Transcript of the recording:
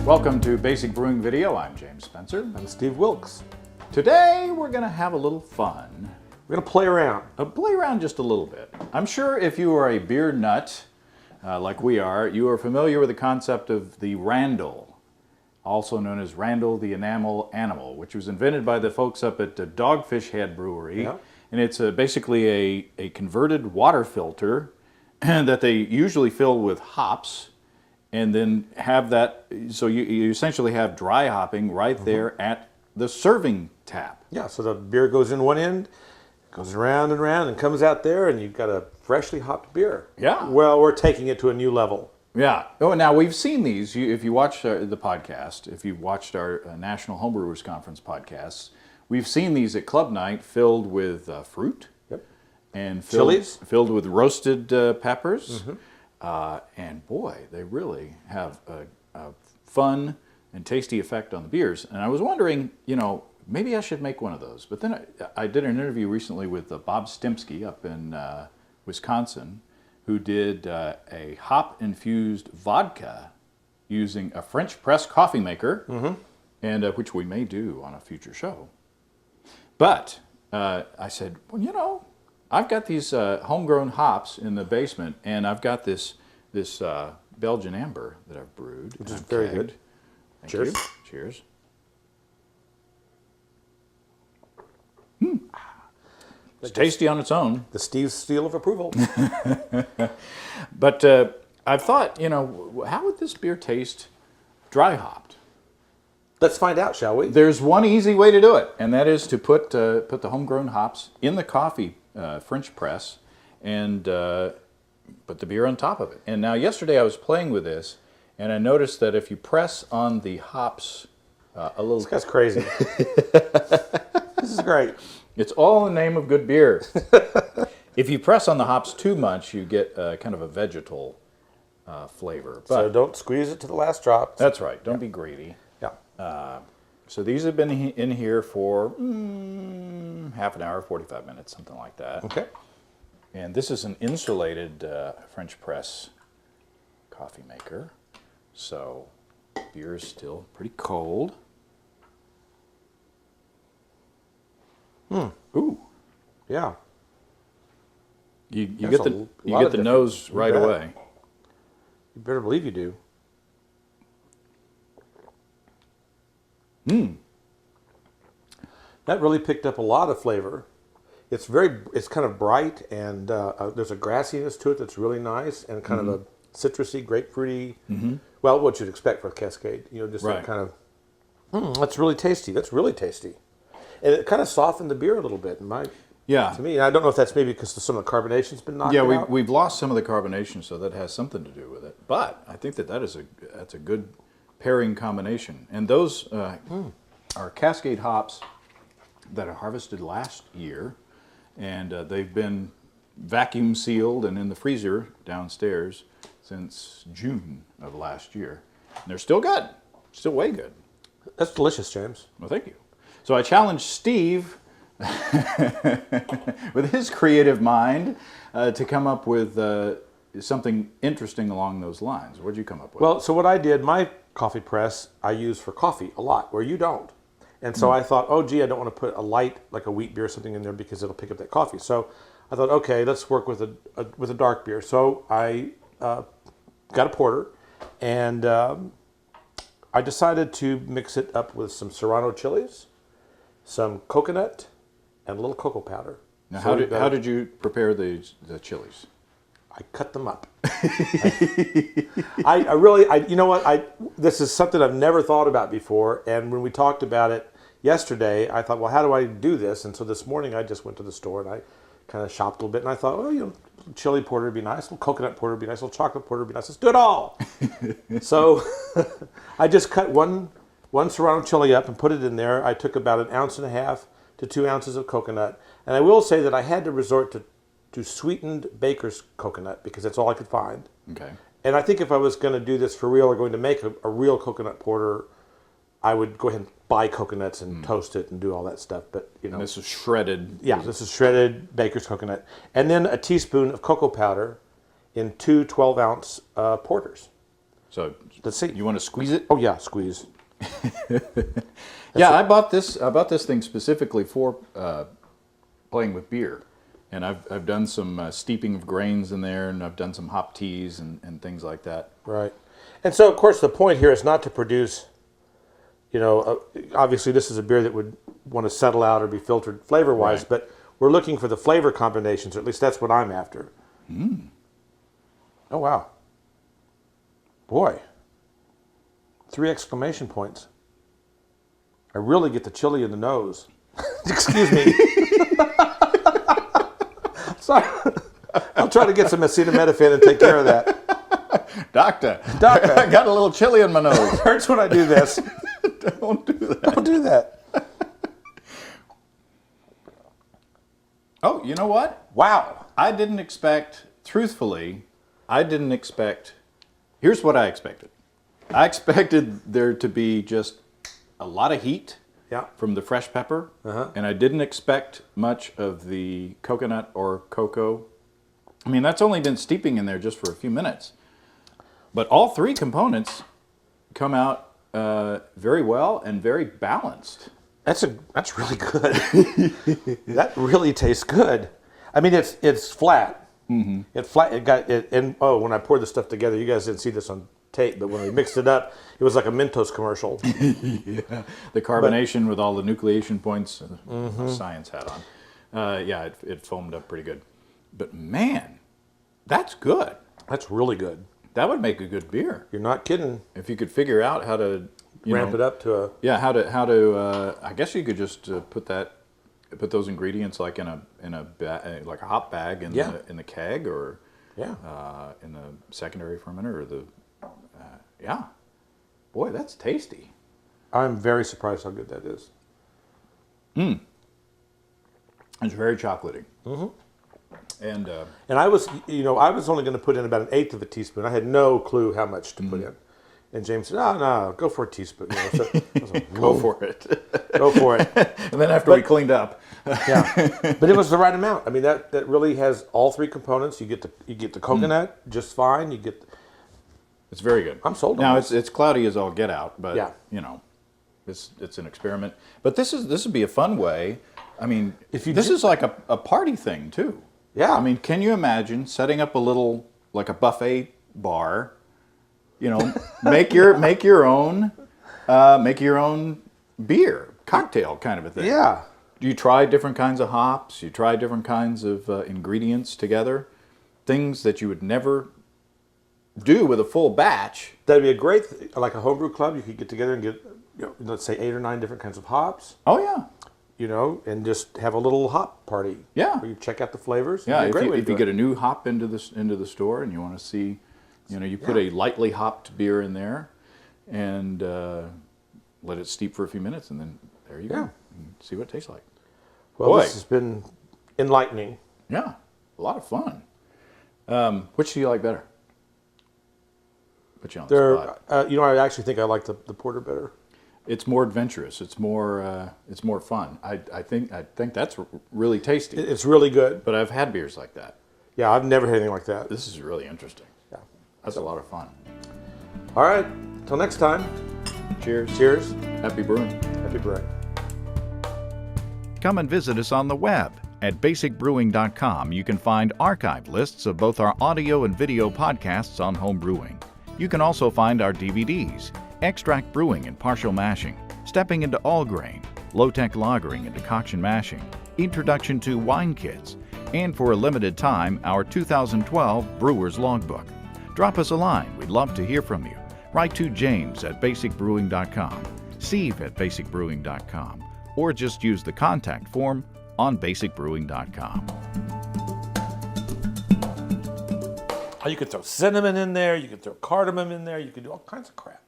Welcome to Basic Brewing Video. I'm James Spencer. I'm Steve Wilkes. Today we're going to have a little fun. We're going to play around. Play around just a little bit. I'm sure if you are a beer nut, like we are, you are familiar with the concept of the Randall, also known as Randall the Enamel Animal, which was invented by the folks up at Dogfish Head Brewery. Yeah. And it's basically a converted water filter that they usually fill with hops, and then have that, so you essentially have dry hopping right there at the serving tap. Yeah, so the beer goes in one end, goes around and around, and comes out there, and you've got a freshly hopped beer. Yeah. Well, we're taking it to a new level. Yeah. Oh, now we've seen these. If you watch the podcast, if you watched our National Homebrewers Conference podcasts, we've seen these at Club Night filled with fruit. Yep. And chilies. Filled with roasted peppers. Mm-hmm. And boy, they really have a fun and tasty effect on the beers. And I was wondering, maybe I should make one of those. But then I did an interview recently with Bob Stemsky up in Wisconsin, who did a hop-infused vodka using a French press coffee maker, mm-hmm. and which we may do on a future show. But I said, well, I've got these homegrown hops in the basement, and I've got this Belgian amber that I've brewed. Which is very good. Thank Cheers. you. Cheers. It's tasty on its own. The Steve's seal of approval. But I've thought, how would this beer taste dry hopped? Let's find out, shall we? There's one easy way to do it, and that is to put the homegrown hops in the coffee French press and put the beer on top of it. And now yesterday I was playing with this, and I noticed that if you press on the hops a little... This guy's crazy. This is great. It's all in the name of good beer. If you press on the hops too much, you get kind of a vegetal flavor. But so don't squeeze it to the last drop. That's right. Don't be greedy. Yeah. So these have been in here for half an hour, 45 minutes, something like that. Okay. And this is an insulated French press coffee maker. So beer is still pretty cold. Ooh. Yeah. You get the nose right away. You better believe you do. That really picked up a lot of flavor. It's kind of bright, and there's a grassiness to it that's really nice, and kind of a citrusy, grapefruity. Mm-hmm. Well, what you'd expect for a Cascade, just right. That kind of. That's really tasty. That's really tasty, and it kind of softened the beer a little bit. To me, I don't know if that's maybe because some of the carbonation's been knocked out. Yeah, we've lost some of the carbonation, so that has something to do with it. But I think that's a good pairing combination, and those are Cascade hops that are harvested last year, and they've been vacuum sealed and in the freezer downstairs since June of last year. And they're still good, still way good. That's delicious, James. Well, thank you. So I challenged Steve with his creative mind to come up with something interesting along those lines. What did you come up with? Well, so what I did, my coffee press I use for coffee a lot, where you don't. And so I thought, oh, gee, I don't want to put a light, like a wheat beer or something in there because it'll pick up that coffee. So I thought, okay, let's work with a dark beer. So I got a porter, and I decided to mix it up with some Serrano chilies, some coconut, and a little cocoa powder. Now, how did you prepare the chilies? I cut them up. I really, you know what? This is something I've never thought about before. And when we talked about it yesterday, I thought, well, how do I do this? And so this morning I just went to the store and I kind of shopped a little bit. And I thought, well, chili porter would be nice, a little coconut porter would be nice, a little chocolate porter would be nice. Let's do it all. So I just cut one Serrano chili up and put it in there. I took about 1.5 ounces to 2 ounces of coconut. And I will say that I had to resort to sweetened baker's coconut because that's all I could find. Okay. And I think if I was going to do this for real or going to make a real coconut porter, I would go ahead and buy coconuts and toast it and do all that stuff. But and this is shredded. Yeah, this is shredded baker's coconut, and then a teaspoon of cocoa powder in two 12-ounce porters. So let's see. You want to squeeze it? Oh yeah, squeeze. Yeah, I bought this thing specifically for playing with beer, and I've done some steeping of grains in there, and I've done some hop teas and things like that. Right. And so, of course, the point here is not to produce, obviously this is a beer that would want to settle out or be filtered flavor-wise, Right. but we're looking for the flavor combinations, or at least that's what I'm after. Oh, wow. Boy. 3 exclamation points. I really get the chili in the nose. Excuse me. Sorry. I'll try to get some acetaminophen and take care of that. Doctor, I got a little chili in my nose. It hurts when I do this. Don't do that. Don't do that. Oh, you know what? Wow. I didn't expect, truthfully, here's what I expected. I expected there to be just a lot of heat Yeah. from the fresh pepper, Uh-huh. and I didn't expect much of the coconut or cocoa. I mean, that's only been steeping in there just for a few minutes. But all 3 components come out very well and very balanced. That's really good. That really tastes good. I mean, it's flat. Mm-hmm. When I poured the stuff together, you guys didn't see this on tape, but when we mixed it up, it was like a Mentos commercial. Yeah, the carbonation with all the nucleation points, science hat on. It foamed up pretty good. But man, that's good. That's really good. That would make a good beer You're not kidding. if you could figure out how to Ramp it up to a... Yeah, how to. I guess you could just put those ingredients like in a like a hop bag in Yeah. the keg or Yeah. in the secondary fermenter or the yeah. Boy, that's tasty. I'm very surprised how good that is. It's very chocolatey. And And I was only going to put in about 1/8 of a teaspoon. I had no clue how much to put in. And James said, no, go for a teaspoon. So I was like, go for it. go for it. And then after we cleaned up, Yeah, but it was the right amount. I mean, that really has all 3 components. You get the coconut just fine. You get... it's very good. I'm sold on Now this. it's cloudy as all get out, but Yeah. it's an experiment. But this would be a fun way. I mean, this did- is like a party thing too. Yeah. I mean, can you imagine setting up a little like a buffet bar? Make your own beer cocktail kind of a thing. Yeah. You try different kinds of hops. You try different kinds of ingredients together, things that you would never do with a full batch. That'd be a great, like a homebrew club. You could get together and get, let's say 8 or 9 different kinds of hops, Oh yeah, and just have a little hop party. Yeah. Where you check out the flavors. yeah. It'd be a great way If to you do get a new hop into the store and you want to see, you put a lightly hopped beer in there, and let it steep for a few minutes, and then there you Yeah. go. And see what it tastes like. Well, Boy. this has been enlightening. Yeah, a lot of fun. Which do you like better? Put you on the spot. I actually think I like the porter better. It's more adventurous. It's more fun. I think that's really tasty. It's really good. But I've had beers like that. Yeah, I've never had anything like that. This is really interesting. Yeah. That's a lot of fun. All right. Till next time. Cheers. Cheers. Happy brewing. Happy brewing. Come and visit us on the web at basicbrewing.com. You can find archive lists of both our audio and video podcasts on home brewing. You can also find our DVDs, Extract Brewing and Partial Mashing, Stepping into All Grain, Low-Tech Lagering and Decoction Mashing, Introduction to Wine Kits, and for a limited time, our 2012 Brewer's Logbook. Drop us a line. We'd love to hear from you. Write to James at basicbrewing.com, Steve at basicbrewing.com, or just use the contact form on basicbrewing.com. You could throw cinnamon in there. You could throw cardamom in there. You could do all kinds of crap.